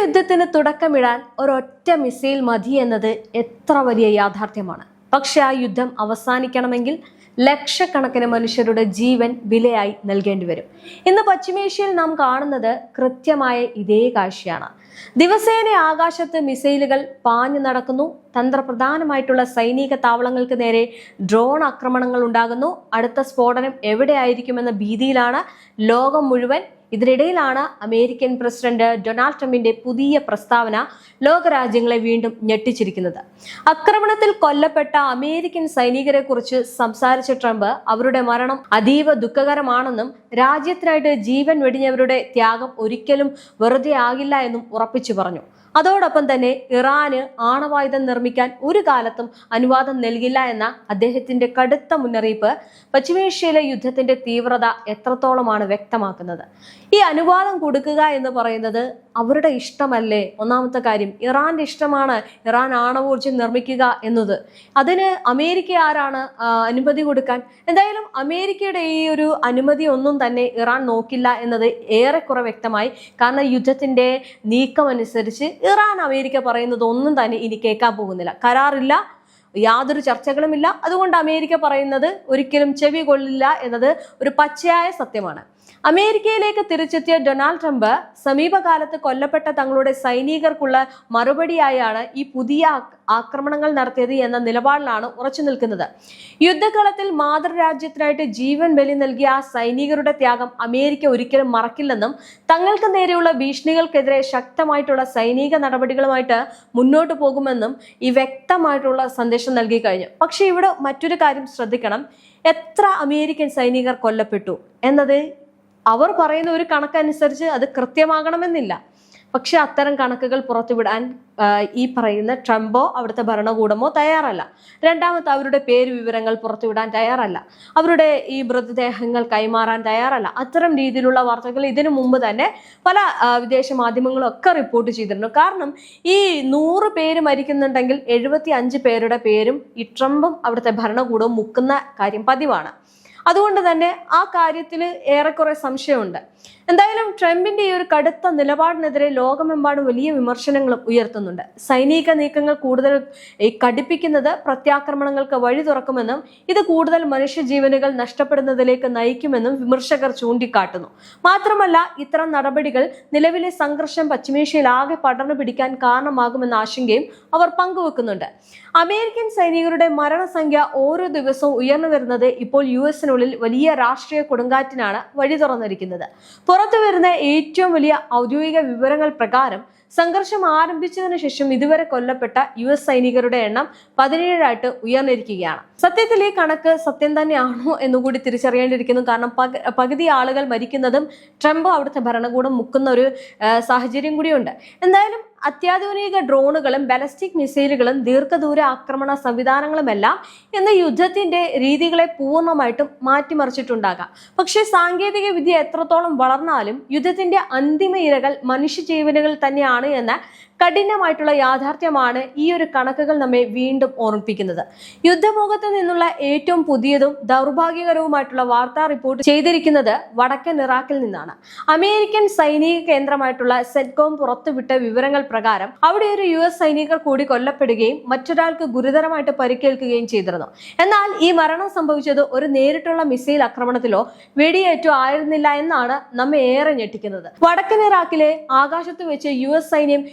യുദ്ധത്തിന് തുടക്കമിടാൻ ഒരൊറ്റ മിസൈൽ മതി എന്നത് എത്ര വലിയ യാഥാർത്ഥ്യമാണ്. പക്ഷെ ആ യുദ്ധം അവസാനിക്കണമെങ്കിൽ ലക്ഷക്കണക്കിന് മനുഷ്യരുടെ ജീവൻ വിലയായി നൽകേണ്ടി വരും. ഇന്ന് പശ്ചിമേഷ്യയിൽ നാം കാണുന്നത് കൃത്യമായ ഇതേ കാഴ്ചയാണ്. ദിവസേന ആകാശത്ത് മിസൈലുകൾ പാഞ്ഞു നടക്കുന്നു. തന്ത്രപ്രധാനമായിട്ടുള്ള സൈനിക താവളങ്ങൾക്ക് നേരെ ഡ്രോൺ ആക്രമണങ്ങൾ ഉണ്ടാകുന്നു. അടുത്ത സ്ഫോടനം എവിടെയായിരിക്കുമെന്ന ഭീതിയിലാണ് ലോകം മുഴുവൻ. ഇതിനിടയിലാണ് അമേരിക്കൻ പ്രസിഡന്റ് ഡൊണാൾഡ് ട്രംപിന്റെ പുതിയ പ്രസ്താവന ലോകരാജ്യങ്ങളെ വീണ്ടും ഞെട്ടിച്ചിരിക്കുന്നത്. ആക്രമണത്തിൽ കൊല്ലപ്പെട്ട അമേരിക്കൻ സൈനികരെ കുറിച്ച് സംസാരിച്ച ട്രംപ് അവരുടെ മരണം അതീവ ദുഃഖകരമാണെന്നും രാജ്യത്തിനായിട്ട് ജീവൻ വെടിഞ്ഞവരുടെ ത്യാഗം ഒരിക്കലും വെറുതെ ആകില്ല എന്നും ഉറപ്പിച്ചു പറഞ്ഞു. അതോടൊപ്പം തന്നെ ഇറാന് ആണവായുധം നിർമ്മിക്കാൻ ഒരു കാലത്തും അനുവാദം നൽകില്ല എന്ന അദ്ദേഹത്തിന്റെ കടുത്ത മുന്നറിയിപ്പ് പശ്ചിമേഷ്യയിലെ യുദ്ധത്തിന്റെ തീവ്രത എത്രത്തോളമാണ് വ്യക്തമാക്കുന്നത്. ഈ അനുവാദം കൊടുക്കുക എന്ന് പറയുന്നത് അവരുടെ ഇഷ്ടമല്ലേ? ഒന്നാമത്തെ കാര്യം, ഇറാന്റെ ഇഷ്ടമാണ് ഇറാൻ ആണവോർജ്ജം നിർമ്മിക്കുക എന്നത്. അതിന് അമേരിക്ക ആരാണ് അനുമതി കൊടുക്കാൻ? എന്തായാലും അമേരിക്കയുടെ ഈ ഒരു അനുമതി ഒന്നും തന്നെ ഇറാൻ നോക്കില്ല എന്നത് ഏറെക്കുറെ വ്യക്തമായി. കാരണം യുദ്ധത്തിന്റെ നീക്കം അനുസരിച്ച് ഇറാൻ അമേരിക്ക പറയുന്നത് ഒന്നും തന്നെ ഇനി കേൾക്കാൻ പോകുന്നില്ല. കരാറില്ല, യാതൊരു ചർച്ചകളുമില്ല. അതുകൊണ്ട് അമേരിക്ക പറയുന്നത് ഒരിക്കലും ചെവി കൊള്ളില്ല എന്നത് ഒരു പച്ചയായ സത്യമാണ്. അമേരിക്കയിലേക്ക് തിരിച്ചെത്തിയ ഡൊണാൾഡ് ട്രംപ് സമീപകാലത്ത് കൊല്ലപ്പെട്ട തങ്ങളുടെ സൈനികർക്കുള്ള മറുപടിയായാണ് ഈ പുതിയ ആക്രമണങ്ങൾ നടത്തിയത് എന്ന നിലപാടിലാണ് ഉറച്ചു നിൽക്കുന്നത്. യുദ്ധകളത്തിൽ മാതൃരാജ്യത്തിനായിട്ട് ജീവൻ ബലി നൽകിയ ആ സൈനികരുടെ ത്യാഗം അമേരിക്ക ഒരിക്കലും മറക്കില്ലെന്നും തങ്ങൾക്ക് നേരെയുള്ള ഭീഷണികൾക്കെതിരെ ശക്തമായിട്ടുള്ള സൈനിക നടപടികളുമായിട്ട് മുന്നോട്ട് പോകുമെന്നും ഈ വ്യക്തമായിട്ടുള്ള സന്ദേശം നൽകി കഴിഞ്ഞു. പക്ഷെ ഇവിടെ മറ്റൊരു കാര്യം ശ്രദ്ധിക്കണം. എത്ര അമേരിക്കൻ സൈനികർ കൊല്ലപ്പെട്ടു എന്നത് അവർ പറയുന്ന ഒരു കണക്കനുസരിച്ച് അത് കൃത്യമാകണമെന്നില്ല. പക്ഷെ അത്തരം കണക്കുകൾ പുറത്തുവിടാൻ ഈ പറയുന്ന ട്രംപോ അവിടുത്തെ ഭരണകൂടമോ തയ്യാറല്ല. രണ്ടാമത്തെ, അവരുടെ പേര് വിവരങ്ങൾ പുറത്തുവിടാൻ തയ്യാറല്ല. അവരുടെ ഈ മൃതദേഹങ്ങൾ കൈമാറാൻ തയ്യാറല്ല. അത്തരം രീതിയിലുള്ള വാർത്തകൾ ഇതിനു മുമ്പ് തന്നെ പല വിദേശ മാധ്യമങ്ങളും ഒക്കെ റിപ്പോർട്ട് ചെയ്തിരുന്നു. കാരണം ഈ 100 പേര് മരിക്കുന്നുണ്ടെങ്കിൽ 75 പേരുടെ പേരും ഈ ട്രംപും അവിടുത്തെ ഭരണകൂടവും മുക്കുന്ന കാര്യം പതിവാണ്. അതുകൊണ്ട് തന്നെ ആ കാര്യത്തിൽ ഏറെക്കുറെ സംശയമുണ്ട്. എന്തായാലും ട്രംപിന്റെ ഈ ഒരു കടുത്ത നിലപാടിനെതിരെ ലോകമെമ്പാടും വലിയ വിമർശനങ്ങളും ഉയർത്തുന്നുണ്ട്. സൈനിക നീക്കങ്ങൾ കൂടുതൽ കടുപ്പിക്കുന്നത് പ്രത്യാക്രമണങ്ങൾക്ക് വഴി തുറക്കുമെന്നും ഇത് കൂടുതൽ മനുഷ്യജീവനുകൾ നഷ്ടപ്പെടുന്നതിലേക്ക് നയിക്കുമെന്നും വിമർശകർ ചൂണ്ടിക്കാട്ടുന്നു. മാത്രമല്ല, ഇത്തരം നടപടികൾ നിലവിലെ സംഘർഷം പശ്ചിമേഷ്യയിൽ ആകെ പടർന്നു പിടിക്കാൻ കാരണമാകുമെന്ന ആശങ്കയും അവർ പങ്കുവെക്കുന്നുണ്ട്. അമേരിക്കൻ സൈനികരുടെ മരണസംഖ്യ ഓരോ ദിവസവും ഉയർന്നു വരുന്നത് ഇപ്പോൾ യുഎസിനുള്ളിൽ വലിയ രാഷ്ട്രീയ കൊടുങ്കാറ്റിനാണ് വഴി തുറന്നിരിക്കുന്നത്. പുറത്തു വരുന്ന ഏറ്റവും വലിയ ഔദ്യോഗിക വിവരങ്ങൾ പ്രകാരം സംഘർഷം ആരംഭിച്ചതിനു ശേഷം ഇതുവരെ കൊല്ലപ്പെട്ട US സൈനികരുടെ എണ്ണം 17 ഉയർന്നിരിക്കുകയാണ്. സത്യത്തിൽ ഈ കണക്ക് സത്യം തന്നെയാണോ എന്നുകൂടി തിരിച്ചറിയേണ്ടിയിരിക്കുന്നു. കാരണം പകുതി ആളുകൾ മരിക്കുന്നതും ട്രംപ് അവിടുത്തെ ഭരണകൂടം മുക്കുന്ന ഒരു സാഹചര്യം കൂടിയുണ്ട്. എന്തായാലും അത്യാധുനിക ഡ്രോണുകളും ബാലിസ്റ്റിക് മിസൈലുകളും ദീർഘദൂര ആക്രമണ സംവിധാനങ്ങളുമെല്ലാം ഇന്ന് യുദ്ധത്തിന്റെ രീതികളെ പൂർണ്ണമായിട്ടും മാറ്റിമറിച്ചിട്ടുണ്ടാകാം. പക്ഷേ സാങ്കേതിക വിദ്യ എത്രത്തോളം വളർന്നാലും യുദ്ധത്തിന്റെ അന്തിമ ഇരകൾ മനുഷ്യജീവനുകൾ തന്നെയാണ് എന്ന കഠിനമായിട്ടുള്ള യാഥാർത്ഥ്യമാണ് ഈ ഒരു കണക്കുകൾ നമ്മെ വീണ്ടും ഓർമ്മിപ്പിക്കുന്നത്. യുദ്ധമുഖത്ത് നിന്നുള്ള ഏറ്റവും പുതിയതും ദൗർഭാഗ്യകരവുമായിട്ടുള്ള വാർത്താ റിപ്പോർട്ട് ചെയ്തിരിക്കുന്നത് വടക്കൻ ഇറാഖിൽ നിന്നാണ്. അമേരിക്കൻ സൈനിക കേന്ദ്രമായിട്ടുള്ള സെറ്റ്കോം പുറത്തുവിട്ട വിവരങ്ങൾ പ്രകാരം അവിടെ ഒരു US സൈനികർ കൂടി കൊല്ലപ്പെടുകയും മറ്റൊരാൾക്ക് ഗുരുതരമായിട്ട് പരിക്കേൽക്കുകയും ചെയ്തിരുന്നു. എന്നാൽ ഈ മരണം സംഭവിച്ചത് ഒരു നേരിട്ടുള്ള മിസൈൽ ആക്രമണത്തിലോ വെടിയേറ്റോ ആയിരുന്നില്ല എന്നാണ് നമ്മെ ഏറെ ഞെട്ടിക്കുന്നത്. വടക്കൻ ഇറാഖിലെ ആകാശത്ത് വെച്ച് US സൈന്യം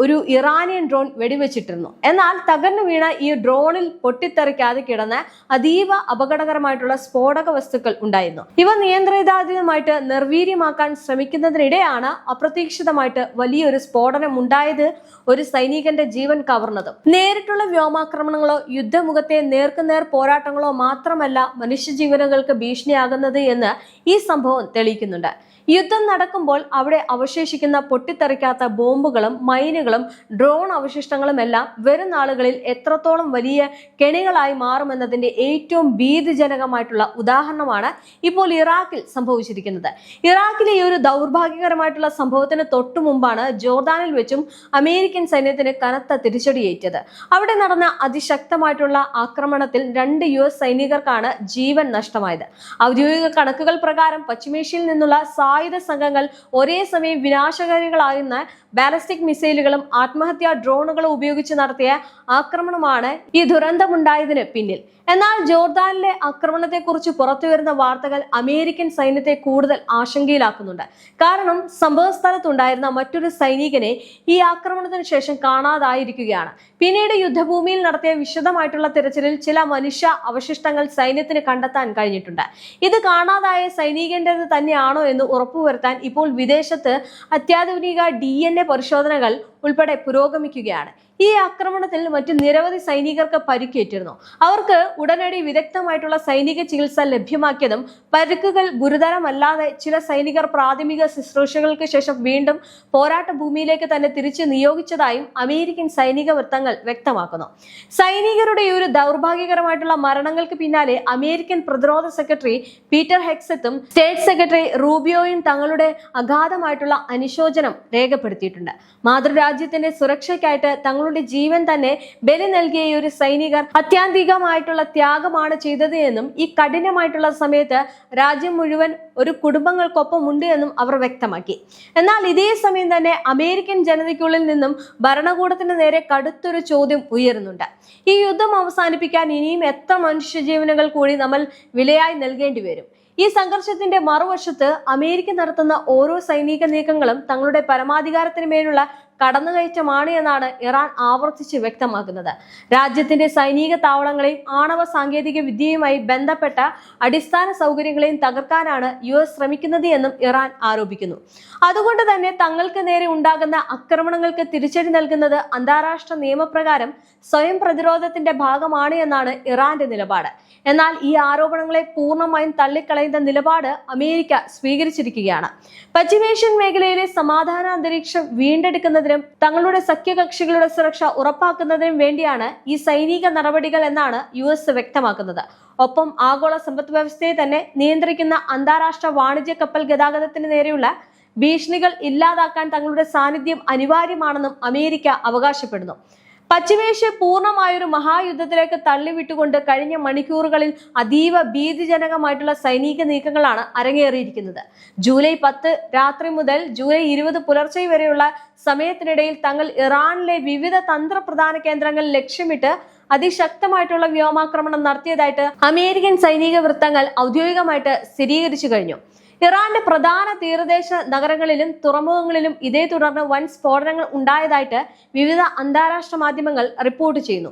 ഒരു ഇറാനിയൻ ഡ്രോൺ വെടിവെച്ചിട്ടിരുന്നു. എന്നാൽ തകർന്നു വീണ ഈ ഡ്രോണിൽ പൊട്ടിത്തെറിക്കാതെ കിടന്ന അതീവ അപകടകരമായിട്ടുള്ള സ്ഫോടക വസ്തുക്കൾ ഉണ്ടായിരുന്നു. ഇവ നിയന്ത്രിതാതീതമായിട്ട് നിർവീര്യമാക്കാൻ ശ്രമിക്കുന്നതിനിടെയാണ് അപ്രതീക്ഷിതമായിട്ട് വലിയൊരു സ്ഫോടനം ഉണ്ടായത്, ഒരു സൈനികന്റെ ജീവൻ കവർന്നതും. നേരിട്ടുള്ള വ്യോമാക്രമണങ്ങളോ യുദ്ധമുഖത്തെ നേർക്കുനേർ പോരാട്ടങ്ങളോ മാത്രമല്ല മനുഷ്യജീവനുകൾക്ക് ഭീഷണിയാകുന്നത് എന്ന് ഈ സംഭവം തെളിയിക്കുന്നുണ്ട്. യുദ്ധം നടക്കുമ്പോൾ അവിടെ അവശേഷിക്കുന്ന പൊട്ടിത്തെറിക്കാത്ത ബോംബുകളും മൈനുകളും ഡ്രോൺ അവശിഷ്ടങ്ങളും എല്ലാം വരും നാളുകളിൽ എത്രത്തോളം വലിയ കെണികളായി മാറുമെന്നതിന്റെ ഏറ്റവും ഭീതിജനകമായിട്ടുള്ള ഉദാഹരണമാണ് ഇപ്പോൾ ഇറാഖിൽ സംഭവിച്ചിരിക്കുന്നത്. ഇറാഖിലെ ഈ ഒരു ദൗർഭാഗ്യകരമായിട്ടുള്ള സംഭവത്തിന് തൊട്ടു മുമ്പാണ് ജോർദാനിൽ വെച്ചും അമേരിക്കൻ സൈന്യത്തിന് കനത്ത തിരിച്ചടിയേറ്റത്. അവിടെ നടന്ന അതിശക്തമായിട്ടുള്ള ആക്രമണത്തിൽ 2 US സൈനികർക്കാണ് ജീവൻ നഷ്ടമായത്. ഔദ്യോഗിക കണക്കുകൾ പ്രകാരം പശ്ചിമേഷ്യയിൽ നിന്നുള്ള ആയുധ സംഘങ്ങൾ ഒരേ സമയം വിനാശകാരികളാകുന്ന ബാലിസ്റ്റിക് മിസൈലുകളും ആത്മഹത്യാ ഡ്രോണുകളും ഉപയോഗിച്ച് നടത്തിയ ആക്രമണമാണ് ഈ ദുരന്തമുണ്ടായതിന് പിന്നിൽ. എന്നാൽ ജോർദാനിലെ ആക്രമണത്തെക്കുറിച്ച് പുറത്തുവരുന്ന വാർത്തകൾ അമേരിക്കൻ സൈന്യത്തെ കൂടുതൽ ആശങ്കയിലാക്കുന്നുണ്ട്. കാരണം സംഭവ സ്ഥലത്തുണ്ടായിരുന്ന മറ്റൊരു സൈനികനെ ഈ ആക്രമണത്തിന് ശേഷം കാണാതായിരിക്കുകയാണ്. പിന്നീട് യുദ്ധഭൂമിയിൽ നടത്തിയ വിശദമായിട്ടുള്ള തിരച്ചിലിൽ ചില മനുഷ്യ അവശിഷ്ടങ്ങൾ സൈന്യത്തിന് കണ്ടെത്താൻ കഴിഞ്ഞിട്ടുണ്ട്. ഇത് കാണാതായ സൈനികന്റേത് തന്നെയാണോ എന്ന് ഉറപ്പുവരുത്താൻ ഇപ്പോൾ വിദേശത്ത് അത്യാധുനിക DNA പരിശോധനകൾ ഉൾപ്പെടെ പുരോഗമിക്കുകയാണ്. ഈ ആക്രമണത്തിൽ മറ്റു നിരവധി സൈനികർക്ക് പരിക്കേറ്റിരുന്നു. അവർക്ക് ഉടനടി വിദഗ്ധമായിട്ടുള്ള സൈനിക ചികിത്സ ലഭ്യമാക്കിയതും പരിക്കുകൾ ഗുരുതരമല്ലാതെ ചില സൈനികർ പ്രാഥമിക ശുശ്രൂഷകൾക്ക് ശേഷം വീണ്ടും പോരാട്ട ഭൂമിയിലേക്ക് തന്നെ തിരിച്ചു നിയോഗിച്ചതായും അമേരിക്കൻ സൈനിക വൃത്തങ്ങൾ വ്യക്തമാക്കുന്നു. സൈനികരുടെ ഈ ഒരു ദൗർഭാഗ്യകരമായിട്ടുള്ള മരണങ്ങൾക്ക് പിന്നാലെ അമേരിക്കൻ പ്രതിരോധ സെക്രട്ടറി പീറ്റർ ഹെക്സത്തും സ്റ്റേറ്റ് സെക്രട്ടറി റൂബിയോയും തങ്ങളുടെ അഗാധമായിട്ടുള്ള അനുശോചനം രേഖപ്പെടുത്തിയിട്ടുണ്ട്. മാതൃരാജ്യത്തിന്റെ സുരക്ഷയ്ക്കായിട്ട് തങ്ങളുടെ ജീവൻ തന്നെ ബലി നൽകിയ ഈ ഒരു സൈനികർ അത്യാന്തികമായിട്ടുള്ള ത്യാഗമാണ് ചെയ്തത് എന്നും ഈ കഠിനമായിട്ടുള്ള സമയത്ത് രാജ്യം മുഴുവൻ ഒരു കുടുംബങ്ങൾക്കൊപ്പം ഉണ്ട് എന്നും അവർ വ്യക്തമാക്കി. എന്നാൽ ഇതേ സമയം തന്നെ അമേരിക്കൻ ജനതയ്ക്കുള്ളിൽ നിന്നും ഭരണകൂടത്തിന് നേരെ കടുത്തൊരു ചോദ്യം ഉയരുന്നുണ്ട്. ഈ യുദ്ധം അവസാനിപ്പിക്കാൻ ഇനിയും എത്ര മനുഷ്യജീവനുകൾ കൂടി നമ്മൾ വിലയായി നൽകേണ്ടി വരും? ഈ സംഘർഷത്തിന്റെ മറുവശത്ത് അമേരിക്ക നടത്തുന്ന ഓരോ സൈനിക നീക്കങ്ങളും തങ്ങളുടെ പരമാധികാരത്തിന് മേലുള്ള കടന്നുകയറ്റമാണ് എന്നാണ് ഇറാൻ ആവർത്തിച്ച് വ്യക്തമാക്കുന്നത്. രാജ്യത്തിന്റെ സൈനിക താവളങ്ങളെയും ആണവ സാങ്കേതിക വിദ്യയുമായി ബന്ധപ്പെട്ട അടിസ്ഥാന സൗകര്യങ്ങളെയും തകർക്കാനാണ് US ശ്രമിക്കുന്നത് എന്നും ഇറാൻ ആരോപിക്കുന്നു. അതുകൊണ്ട് തന്നെ തങ്ങൾക്ക് നേരെ ഉണ്ടാകുന്ന ആക്രമണങ്ങൾക്ക് തിരിച്ചടി നൽകുന്നത് അന്താരാഷ്ട്ര നിയമപ്രകാരം സ്വയം പ്രതിരോധത്തിന്റെ ഭാഗമാണ് എന്നാണ് ഇറാന്റെ നിലപാട്. എന്നാൽ ഈ ആരോപണങ്ങളെ പൂർണ്ണമായും തള്ളിക്കളയുന്ന നിലപാട് അമേരിക്ക സ്വീകരിച്ചിരിക്കുകയാണ്. പശ്ചിമേഷ്യൻ മേഖലയിലെ സമാധാന അന്തരീക്ഷം വീണ്ടെടുക്കുന്നതിനും തങ്ങളുടെ സഖ്യകക്ഷികളുടെ സുരക്ഷ ഉറപ്പാക്കുന്നതിനും വേണ്ടിയാണ് ഈ സൈനിക നടപടികൾ എന്നാണ് US വ്യക്തമാക്കുന്നത്. ഒപ്പം ആഗോള സമ്പദ് വ്യവസ്ഥയെ തന്നെ നിയന്ത്രിക്കുന്ന അന്താരാഷ്ട്ര വാണിജ്യ കപ്പൽ ഗതാഗതത്തിന് നേരെയുള്ള ഭീഷണികൾ ഇല്ലാതാക്കാൻ തങ്ങളുടെ സാന്നിധ്യം അനിവാര്യമാണെന്നും അമേരിക്ക അവകാശപ്പെടുന്നു. പശ്ചിമേഷ്യ പൂർണ്ണമായൊരു മഹായുദ്ധത്തിലേക്ക് തള്ളിവിട്ടുകൊണ്ട് കഴിഞ്ഞ മണിക്കൂറുകളിൽ അതീവ ഭീതിജനകമായിട്ടുള്ള സൈനിക നീക്കങ്ങളാണ് അരങ്ങേറിയിരിക്കുന്നത്. ജൂലൈ 10 രാത്രി മുതൽ ജൂലൈ 20 പുലർച്ചെ വരെയുള്ള സമയത്തിനിടയിൽ തങ്ങൾ ഇറാനിലെ വിവിധ തന്ത്രപ്രധാന കേന്ദ്രങ്ങൾ ലക്ഷ്യമിട്ട് അതിശക്തമായിട്ടുള്ള വ്യോമാക്രമണം നടത്തിയതായിട്ട് അമേരിക്കൻ സൈനിക വൃത്തങ്ങൾ ഔദ്യോഗികമായിട്ട് സ്ഥിരീകരിച്ചു കഴിഞ്ഞു. ഇറാന്റെ പ്രധാന തീരദേശ നഗരങ്ങളിലും തുറമുഖങ്ങളിലും ഇതേ തുടർന്ന് വൻ സ്ഫോടനങ്ങൾ ഉണ്ടായതായിട്ട് വിവിധ അന്താരാഷ്ട്ര മാധ്യമങ്ങൾ റിപ്പോർട്ട് ചെയ്യുന്നു.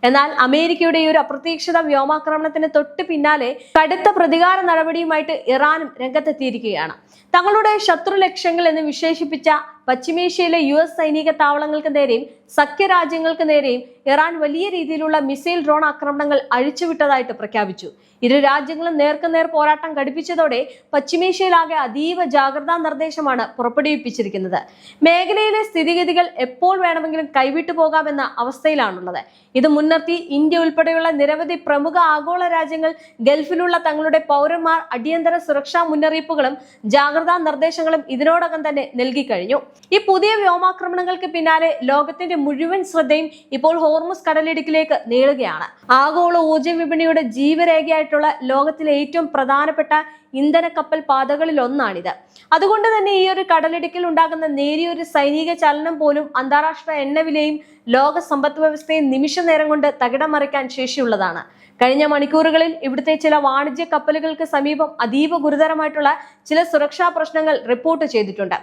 എന്നാൽ അമേരിക്കയുടെ ഈ ഒരു അപ്രതീക്ഷിത വ്യോമാക്രമണത്തിന് തൊട്ട് പിന്നാലെ കടുത്ത പ്രതികാര നടപടിയുമായിട്ട് ഇറാനും രംഗത്തെത്തിയിരിക്കുകയാണ്. തങ്ങളുടെ ശത്രു ലക്ഷ്യങ്ങൾ എന്ന് വിശേഷിപ്പിച്ച പശ്ചിമേഷ്യയിലെ US സൈനിക താവളങ്ങൾക്ക് നേരെയും സഖ്യരാജ്യങ്ങൾക്ക് നേരെയും ഇറാൻ വലിയ രീതിയിലുള്ള മിസൈൽ ഡ്രോൺ ആക്രമണങ്ങൾ അഴിച്ചുവിട്ടതായിട്ട് പ്രഖ്യാപിച്ചു. ഇരു രാജ്യങ്ങളും നേർക്കുനേർ പോരാട്ടം ഘടിപ്പിച്ചതോടെ പശ്ചിമേഷ്യയിലാകെ അതീവ ജാഗ്രതാ നിർദ്ദേശമാണ് പുറപ്പെടുവിപ്പിച്ചിരിക്കുന്നത്. മേഖലയിലെ സ്ഥിതിഗതികൾ എപ്പോൾ വേണമെങ്കിലും കൈവിട്ടു പോകാമെന്ന അവസ്ഥയിലാണുള്ളത്. ഇത് മുൻനിർത്തി ഇന്ത്യ ഉൾപ്പെടെയുള്ള നിരവധി പ്രമുഖ ആഗോള രാജ്യങ്ങൾ ഗൾഫിലുള്ള തങ്ങളുടെ പൗരന്മാർ അടിയന്തര സുരക്ഷാ മുന്നറിയിപ്പുകളും ജാഗ്രതാ നിർദ്ദേശങ്ങളും ഇതിനോടകം തന്നെ നൽകിക്കഴിഞ്ഞു. ഈ പുതിയ വ്യോമാക്രമണങ്ങൾക്ക് പിന്നാലെ ലോകത്തിന്റെ മുഴുവൻ ശ്രദ്ധയും ഇപ്പോൾ ഹോർമുസ് കടലിടുക്കിലേക്ക് നീളുകയാണ്. ആഗോള ഊർജ്ജ വിപണിയുടെ ജീവരേഖയായിട്ടുള്ള ലോകത്തിലെ ഏറ്റവും പ്രധാനപ്പെട്ട ഇന്ധന കപ്പൽ പാതകളിൽ ഒന്നാണിത്. അതുകൊണ്ട് തന്നെ ഈ ഒരു കടലിടുക്കിൽ ഉണ്ടാകുന്ന നേരിയൊരു സൈനിക ചലനം പോലും അന്താരാഷ്ട്ര എണ്ണവിലയും ലോക സമ്പദ് വ്യവസ്ഥയും നിമിഷ നേരം കൊണ്ട് തകിടം മറിക്കാൻ ശേഷിയുള്ളതാണ്. കഴിഞ്ഞ മണിക്കൂറുകളിൽ ഇവിടുത്തെ ചില വാണിജ്യ കപ്പലുകൾക്ക് സമീപം അതീവ ഗുരുതരമായിട്ടുള്ള ചില സുരക്ഷാ പ്രശ്നങ്ങൾ റിപ്പോർട്ട് ചെയ്തിട്ടുണ്ട്.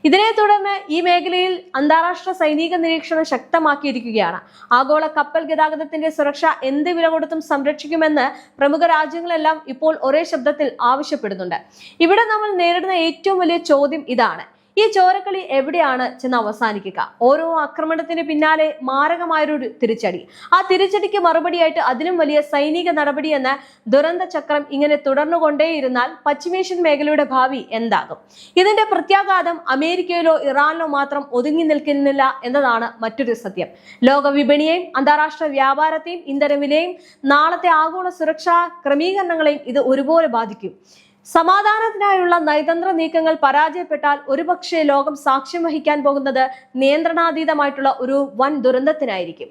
ഇതിനെ തുടർന്ന് ഈ മേഖലയിൽ അന്താരാഷ്ട്ര സൈനിക നിരീക്ഷണം ശക്തമാക്കിയിരിക്കുകയാണ്. ആഗോള കപ്പൽ ഗതാഗതത്തിന്റെ സുരക്ഷ എന്ത് വില കൊടുത്തും സംരക്ഷിക്കുമെന്ന് പ്രമുഖ രാജ്യങ്ങളെല്ലാം ഇപ്പോൾ ഒരേ ശബ്ദത്തിൽ ആവശ്യപ്പെടുന്നുണ്ട്. ഇവിടെ നമ്മൾ നേരിടുന്ന ഏറ്റവും വലിയ ചോദ്യം ഇതാണ്: ഈ ചോരക്കളി എവിടെയാണ് ചെന്ന് അവസാനിക്കുക? ഓരോ ആക്രമണത്തിന് പിന്നാലെ മാരകമായൊരു തിരിച്ചടി, ആ തിരിച്ചടിക്ക് മറുപടിയായിട്ട് അതിലും വലിയ സൈനിക നടപടി എന്ന ദുരന്ത ചക്രം ഇങ്ങനെ തുടർന്നുകൊണ്ടേയിരുന്നാൽ പശ്ചിമേഷ്യൻ മേഖലയുടെ ഭാവി എന്താകും? ഇതിന്റെ പ്രത്യാഘാതം അമേരിക്കയിലോ ഇറാനിലോ മാത്രം ഒതുങ്ങി നിൽക്കുന്നില്ല എന്നതാണ് മറ്റൊരു സത്യം. ലോക വിപണിയെയും അന്താരാഷ്ട്ര വ്യാപാരത്തെയും ഇന്ധനവിലയും നാളത്തെ ആഗോള സുരക്ഷാ ക്രമീകരണങ്ങളെയും ഇത് ഒരുപോലെ ബാധിക്കും. സമാധാനത്തിനായുള്ള നയതന്ത്ര നീക്കങ്ങൾ പരാജയപ്പെട്ടാൽ ഒരുപക്ഷെ ലോകം സാക്ഷ്യം വഹിക്കാൻ പോകുന്നത് നിയന്ത്രണാതീതമായിട്ടുള്ള ഒരു വൻ ദുരന്തത്തിനായിരിക്കും.